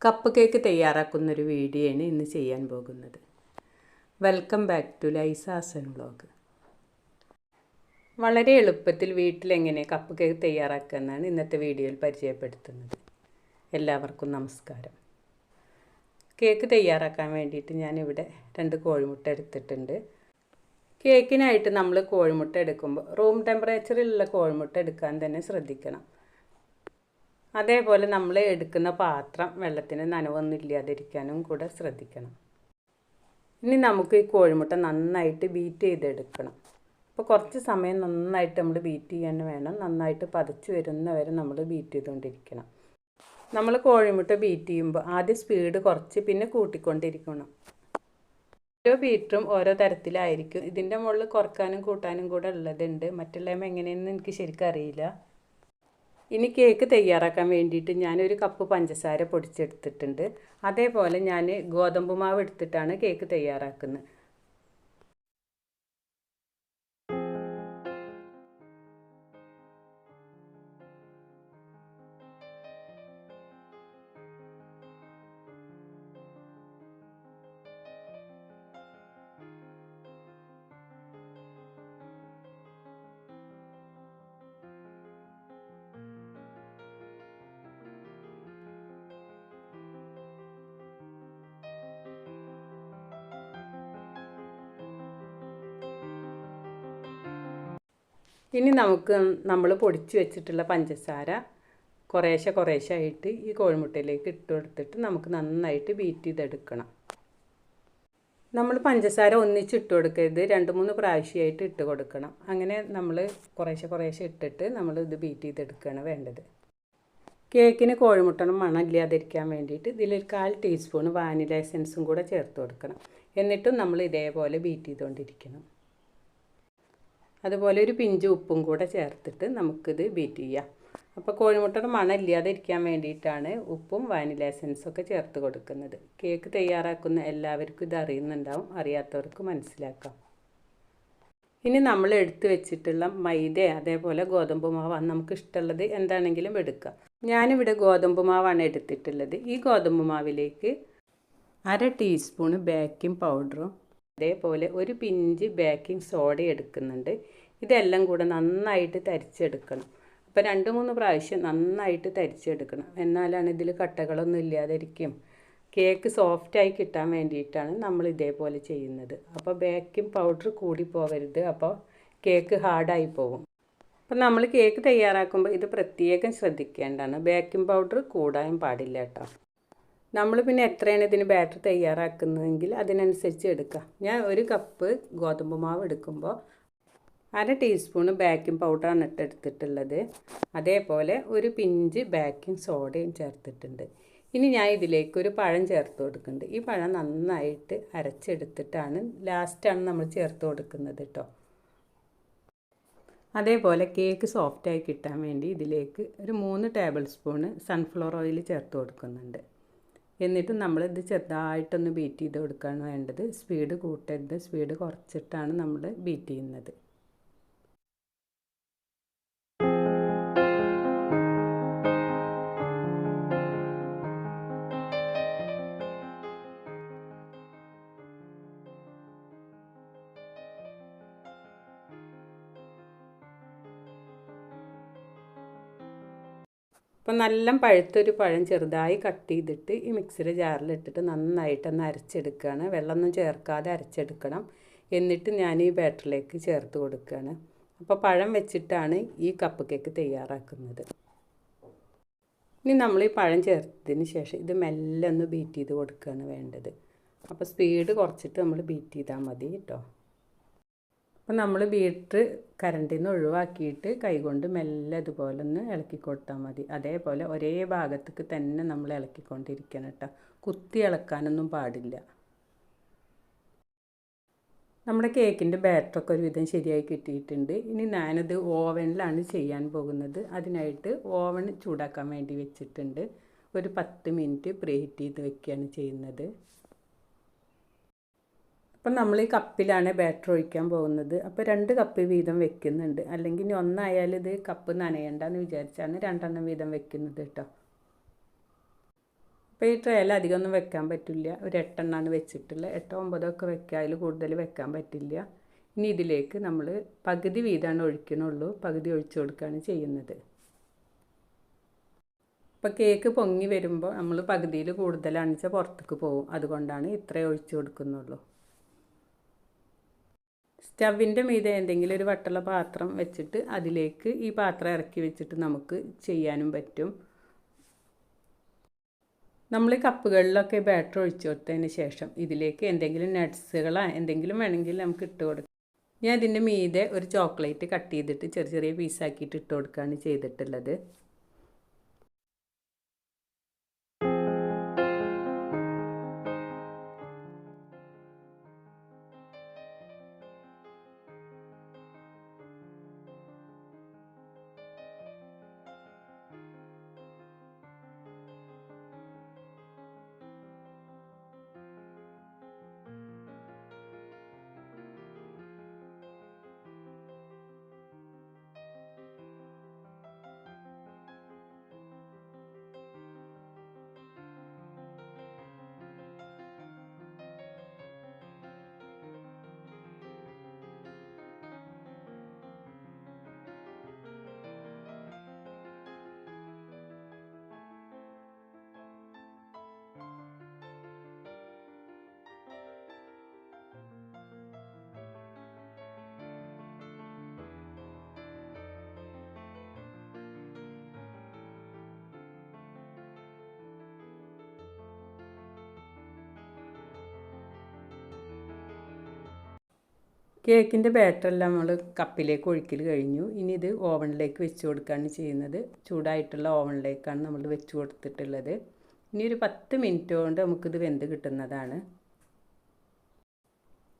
Cup cake തയ്യാറാക്കുന്നൊരു video ആണ് ഇന്ന് ചെയ്യാൻ പോകുന്നത്. Welcome back to Lisa's and vlog. വളരെ എളുപ്പത്തിൽ വീട്ടിലെങ്ങനെ കപ്പ് കേക്ക് തയ്യാറാക്കാമെന്നാണ് ഇന്നത്തെ വീഡിയോയിൽ പരിചയപ്പെടുത്തുന്നത്. എല്ലാവർക്കും നമസ്കാരം. കേക്ക് തയ്യാറാക്കാൻ വേണ്ടിയിട്ട് ഞാനിവിടെ 2 കോഴിമുട്ട എടുത്തിട്ടുണ്ട്. കേക്കിനായിട്ട് നമ്മൾ കോഴിമുട്ട എടുക്കുമ്പോൾ റൂം ടെമ്പറേച്ചറിലുള്ള കോഴിമുട്ട എടുക്കാൻ തന്നെ ശ്രദ്ധിക്കണം. അതേപോലെ നമ്മൾ എടുക്കുന്ന പാത്രം വെള്ളത്തിന് നനവൊന്നും ഇല്ലാതിരിക്കാനും കൂടെ ശ്രദ്ധിക്കണം. ഇനി നമുക്ക് ഈ കോഴിമുട്ട നന്നായിട്ട് ബീറ്റ് ചെയ്തെടുക്കണം. അപ്പോൾ കുറച്ച് സമയം നന്നായിട്ട് നമ്മൾ ബീറ്റ് ചെയ്യാൻ വേണം. നന്നായിട്ട് പതച്ച് വരുന്നവരെ നമ്മൾ ബീറ്റ് ചെയ്തുകൊണ്ടിരിക്കണം. നമ്മൾ കോഴിമുട്ട ബീറ്റ് ചെയ്യുമ്പോൾ ആദ്യം സ്പീഡ് കുറച്ച് പിന്നെ കൂട്ടിക്കൊണ്ടിരിക്കണം. ഓരോ ബീറ്ററും ഓരോ തരത്തിലായിരിക്കും. ഇതിൻ്റെ മുകളിൽ കുറക്കാനും കൂട്ടാനും കൂടെ ഉള്ളതുണ്ട്. മറ്റുള്ളവ എങ്ങനെയെന്ന് എനിക്ക് ശരിക്കും അറിയില്ല. ഇനി കേക്ക് തയ്യാറാക്കാൻ വേണ്ടിയിട്ട് ഞാനൊരു കപ്പ് പഞ്ചസാര പൊടിച്ചെടുത്തിട്ടുണ്ട്. അതേപോലെ ഞാൻ ഗോതമ്പ് മാവ് എടുത്തിട്ടാണ് കേക്ക് തയ്യാറാക്കുന്നത്. ഇനി നമുക്ക് നമ്മൾ പൊടിച്ച് വെച്ചിട്ടുള്ള പഞ്ചസാര കുറേശ്ശെ ആയിട്ട് ഈ കോഴിമുട്ടയിലേക്ക് ഇട്ട് കൊടുത്തിട്ട് നമുക്ക് നന്നായിട്ട് ബീറ്റ് ചെയ്തെടുക്കണം. നമ്മൾ പഞ്ചസാര ഒന്നിച്ചിട്ട് കൊടുക്കരുത്, 2-3 പ്രാവശ്യമായിട്ട് ഇട്ട് കൊടുക്കണം. അങ്ങനെ നമ്മൾ കുറേശ്ശെ ഇട്ടിട്ട് നമ്മൾ ഇത് ബീറ്റ് ചെയ്തെടുക്കുകയാണ് വേണ്ടത്. കേക്കിന് കോഴിമുട്ട മണം ഇല്ലാതിരിക്കാൻ വേണ്ടിയിട്ട് ഇതിലൊരു 1/4 ടീസ്പൂൺ വാനില എസൻസും കൂടെ ചേർത്ത് കൊടുക്കണം. എന്നിട്ടും നമ്മൾ ഇതേപോലെ ബീറ്റ് ചെയ്തുകൊണ്ടിരിക്കണം. അതുപോലെ ഒരു പിഞ്ച് ഉപ്പും കൂടെ ചേർത്തിട്ട് നമുക്കിത് ബീറ്റ് ചെയ്യാം. അപ്പോൾ കോഴിമുട്ടയുടെ മണം ഇല്ലാതിരിക്കാൻ വേണ്ടിയിട്ടാണ് ഉപ്പും വാനില എസൻസൊക്കെ ചേർത്ത് കൊടുക്കുന്നത്. കേക്ക് തയ്യാറാക്കുന്ന എല്ലാവർക്കും ഇത് അറിയുന്നുണ്ടാവും, അറിയാത്തവർക്ക് മനസ്സിലാക്കാം. ഇനി നമ്മൾ എടുത്തു വെച്ചിട്ടുള്ള മൈദ അതേപോലെ ഗോതമ്പ് മാവാണ് നമുക്ക് ഇഷ്ടമുള്ളത് എന്താണെങ്കിലും എടുക്കാം. ഞാനിവിടെ ഗോതമ്പ് മാവാണ് എടുത്തിട്ടുള്ളത്. ഈ ഗോതമ്പ് മാവിലേക്ക് 1/2 ടീസ്പൂൺ ബേക്കിംഗ് പൗഡറും അതേപോലെ ഒരു പിഞ്ച് ബേക്കിംഗ് സോഡ എടുക്കുന്നുണ്ട്. ഇതെല്ലാം കൂടെ നന്നായിട്ട് തരിച്ചെടുക്കണം. അപ്പോൾ 2-3 പ്രാവശ്യം നന്നായിട്ട് തരിച്ചെടുക്കണം. എന്നാലാണ് ഇതിൽ കട്ടകളൊന്നും ഇല്ലാതിരിക്കും. കേക്ക് സോഫ്റ്റായി കിട്ടാൻ വേണ്ടിയിട്ടാണ് നമ്മൾ ഇതേപോലെ ചെയ്യുന്നത്. അപ്പോൾ ബേക്കിംഗ് പൗഡർ കൂടി പോകരുത്, അപ്പോൾ കേക്ക് ഹാർഡായി പോകും. അപ്പോൾ നമ്മൾ കേക്ക് തയ്യാറാക്കുമ്പോൾ ഇത് പ്രത്യേകം ശ്രദ്ധിക്കേണ്ടതാണ്. ബേക്കിംഗ് പൗഡർ കൂടാൻ പാടില്ല കേട്ടോ. നമ്മൾ പിന്നെ എത്രയാണ് ഇതിന് ബാറ്റർ തയ്യാറാക്കുന്നതെങ്കിൽ അതിനനുസരിച്ച് എടുക്കുക. ഞാൻ 1 കപ്പ് ഗോതമ്പ് മാവ് എടുക്കുമ്പോൾ 1/2 ടീസ്പൂൺ ബേക്കിംഗ് പൗഡറാണ് എടുത്തിട്ടുള്ളത്. അതേപോലെ ഒരു പിഞ്ച് ബേക്കിംഗ് സോഡയും ചേർത്തിട്ടുണ്ട്. ഇനി ഞാൻ ഇതിലേക്ക് ഒരു പഴം ചേർത്ത് കൊടുക്കുന്നുണ്ട്. ഈ പഴം നന്നായിട്ട് അരച്ചെടുത്തിട്ടാണ് ലാസ്റ്റാണ് നമ്മൾ ചേർത്ത് കൊടുക്കുന്നത് കേട്ടോ. അതേപോലെ കേക്ക് സോഫ്റ്റായി കിട്ടാൻ വേണ്ടി ഇതിലേക്ക് ഒരു 3 ടേബിൾ സ്പൂൺ സൺഫ്ലവർ ഓയിൽ ചേർത്ത് കൊടുക്കുന്നുണ്ട്. എന്നിട്ട് നമ്മളിത് ചെറുതായിട്ടൊന്ന് ബീറ്റ് ചെയ്ത് കൊടുക്കുകയാണ് വേണ്ടത്. സ്പീഡ് കൂട്ടരുത്, സ്പീഡ് കുറച്ചിട്ടാണ് നമ്മൾ ബീറ്റ് ചെയ്യുന്നത്. അപ്പോൾ നല്ല പഴുത്തൊരു പഴം ചെറുതായി കട്ട് ചെയ്തിട്ട് ഈ മിക്സിയുടെ ജാറിലിട്ടിട്ട് നന്നായിട്ടൊന്ന് അരച്ചെടുക്കുകയാണ്. വെള്ളമൊന്നും ചേർക്കാതെ അരച്ചെടുക്കണം. എന്നിട്ട് ഞാൻ ഈ ബാറ്ററിലേക്ക് ചേർത്ത് കൊടുക്കുകയാണ്. അപ്പോൾ പഴം വെച്ചിട്ടാണ് ഈ കപ്പ് കേക്ക് തയ്യാറാക്കുന്നത്. ഇനി നമ്മൾ ഈ പഴം ചേർത്തതിന് ശേഷം ഇത് മെല്ലെ ഒന്ന് ബീറ്റ് ചെയ്ത് കൊടുക്കുകയാണ് വേണ്ടത്. അപ്പോൾ സ്പീഡ് കുറച്ചിട്ട് നമ്മൾ ബീറ്റ് ചെയ്താൽ മതി കേട്ടോ. അപ്പോൾ നമ്മൾ ബീറ്റർ കറണ്ടിൽ നിന്ന് ഒഴിവാക്കിയിട്ട് കൈകൊണ്ട് മെല്ലെ അതുപോലെ ഒന്ന് ഇളക്കി കൊടുത്താൽ മതി. അതേപോലെ ഒരേ ഭാഗത്തേക്ക് തന്നെ നമ്മൾ ഇളക്കിക്കൊണ്ടിരിക്കണം കേട്ടോ. കുത്തി ഇളക്കാനൊന്നും പാടില്ല. നമ്മുടെ കേക്കിൻ്റെ ബാറ്ററൊക്കെ ഒരുവിധം ശരിയായി കിട്ടിയിട്ടുണ്ട്. ഇനി ഞാനത് ഓവനിലാണ് ചെയ്യാൻ പോകുന്നത്. അതിനായിട്ട് ഓവൻ ചൂടാക്കാൻ വേണ്ടി വെച്ചിട്ടുണ്ട്. ഒരു 10 മിനിറ്റ് പ്രീഹീറ്റ് ചെയ്ത് വെക്കുകയാണ് ചെയ്യുന്നത്. അപ്പം നമ്മൾ ഈ കപ്പിലാണ് ബാറ്റർ ഒഴിക്കാൻ പോകുന്നത്. അപ്പോൾ 2 കപ്പ് വീതം വെക്കുന്നുണ്ട്. അല്ലെങ്കിൽ ഇനി ഒന്നായാൽ ഇത് കപ്പ് നനയണ്ടെന്ന് വിചാരിച്ചാണ് 2 വീതം വെക്കുന്നത് കേട്ടോ. അപ്പോൾ ഈ ട്രേയിൽ അധികമൊന്നും വെക്കാൻ പറ്റില്ല, ഒരു 8 എണ്ണമാണ് വെച്ചിട്ടുള്ളത്. 8 9 ഒക്കെ വെക്കുക, അതിൽ കൂടുതൽ വെക്കാൻ പറ്റില്ല. ഇനി ഇതിലേക്ക് നമ്മൾ പകുതി വീതമാണ് ഒഴിക്കണുള്ളൂ, പകുതി ഒഴിച്ചു കൊടുക്കുകയാണ് ചെയ്യുന്നത്. അപ്പോൾ കേക്ക് പൊങ്ങി വരുമ്പോൾ നമ്മൾ പകുതിയിൽ കൂടുതലാണെന്ന് വെച്ചാൽ പുറത്തേക്ക് പോകും, അതുകൊണ്ടാണ് ഇത്രയും ഒഴിച്ചു കൊടുക്കുന്നുള്ളൂ. സ്റ്റവിൻ്റെ മീതെ എന്തെങ്കിലും ഒരു വട്ടുള്ള പാത്രം വെച്ചിട്ട് അതിലേക്ക് ഈ പാത്രം ഇറക്കി വെച്ചിട്ട് നമുക്ക് ചെയ്യാനും പറ്റും. നമ്മൾ കപ്പുകളിലൊക്കെ ബാറ്റർ ഒഴിച്ചു കൊടുത്തതിന് ശേഷം ഇതിലേക്ക് എന്തെങ്കിലും നട്ട്സുകളോ എന്തെങ്കിലും വേണമെങ്കിൽ നമുക്ക് ഇട്ട് കൊടുക്കാം. ഞാൻ ഇതിൻ്റെ മീതെ ഒരു ചോക്ലേറ്റ് കട്ട് ചെയ്തിട്ട് ചെറിയ ചെറിയ പീസാക്കിയിട്ട് ഇട്ട് കൊടുക്കുകയാണ് ചെയ്തിട്ടുള്ളത്. കേക്കിൻ്റെ ബാറ്ററെല്ലാം നമ്മൾ കപ്പിലേക്ക് ഒഴിക്കൽ കഴിഞ്ഞു. ഇനി ഇത് ഓവനിലേക്ക് വെച്ച് കൊടുക്കുകയാണ് ചെയ്യുന്നത്. ചൂടായിട്ടുള്ള ഓവനിലേക്കാണ് നമ്മൾ വെച്ച് കൊടുത്തിട്ടുള്ളത്. ഇനി ഒരു 10 മിനിറ്റ് കൊണ്ട് നമുക്കിത് വെന്ത് കിട്ടുന്നതാണ്.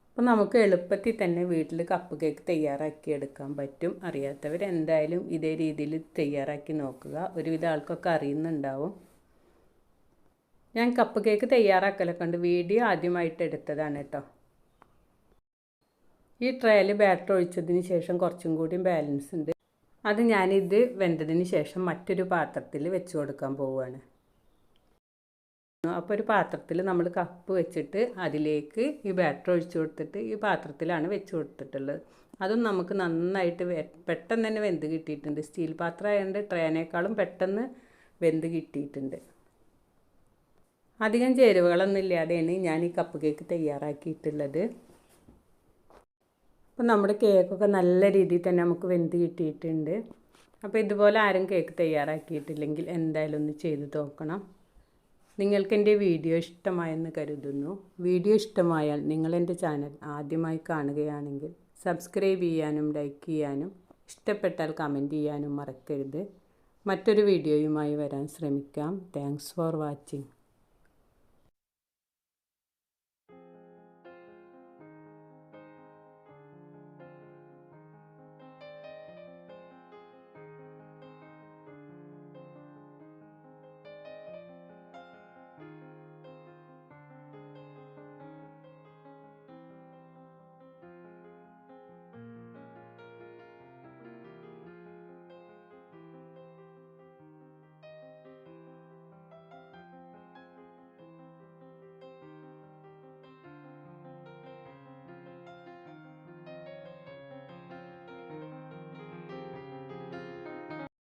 അപ്പോൾ നമുക്ക് എളുപ്പത്തിൽ തന്നെ വീട്ടിൽ കപ്പ് കേക്ക് തയ്യാറാക്കി എടുക്കാൻ പറ്റും. അറിയാത്തവർ എന്തായാലും ഇതേ രീതിയിൽ തയ്യാറാക്കി നോക്കുക. ഒരുവിധ ആൾക്കൊക്കെ അറിയുന്നുണ്ടാവും. ഞാൻ കപ്പ് കേക്ക് തയ്യാറാക്കലൊക്കെ ഉണ്ട്, വീഡിയോ ആദ്യമായിട്ട് എടുത്തതാണ് കേട്ടോ. ഈ ട്രേയിൽ ബാറ്റർ ഒഴിച്ചതിന് ശേഷം കുറച്ചും കൂടി ബാലൻസ് ഉണ്ട്, അത് ഞാനിത് വെന്തതിന് ശേഷം മറ്റൊരു പാത്രത്തിൽ വെച്ച് കൊടുക്കാൻ പോവുകയാണ്. അപ്പോൾ ഒരു പാത്രത്തിൽ നമ്മൾ കപ്പ് വെച്ചിട്ട് അതിലേക്ക് ഈ ബാറ്റർ ഒഴിച്ചു കൊടുത്തിട്ട് ഈ പാത്രത്തിലാണ് വെച്ച് കൊടുത്തിട്ടുള്ളത്. അതും നമുക്ക് നന്നായിട്ട് പെട്ടെന്ന് തന്നെ വെന്ത് കിട്ടിയിട്ടുണ്ട്. സ്റ്റീൽ പാത്രം ആയതുകൊണ്ട് ട്രേനേക്കാളും പെട്ടെന്ന് വെന്ത് കിട്ടിയിട്ടുണ്ട്. അധികം ചേരുവകളൊന്നും ഇല്ലാതെയാണ് ഞാൻ ഈ കപ്പ് കേക്ക് തയ്യാറാക്കിയിട്ടുള്ളത്. അപ്പോൾ നമ്മുടെ കേക്കൊക്കെ നല്ല രീതിയിൽ തന്നെ നമുക്ക് വെന്ത് കിട്ടിയിട്ടുണ്ട്. അപ്പോൾ ഇതുപോലെ ആരും കേക്ക് തയ്യാറാക്കിയിട്ടില്ലെങ്കിൽ എന്തായാലും ഒന്ന് ചെയ്ത് നോക്കണം. നിങ്ങൾക്ക് എൻ്റെ വീഡിയോ ഇഷ്ടമായെന്ന് കരുതുന്നു. വീഡിയോ ഇഷ്ടമായാൽ നിങ്ങൾ എൻ്റെ ചാനൽ ആദ്യമായി കാണുകയാണെങ്കിൽ സബ്സ്ക്രൈബ് ചെയ്യാനും ലൈക്ക് ചെയ്യാനും ഇഷ്ടപ്പെട്ടാൽ കമൻറ്റ് ചെയ്യാനും മറക്കരുത്. മറ്റൊരു വീഡിയോയുമായി വരാൻ ശ്രമിക്കാം. Thanks for watching.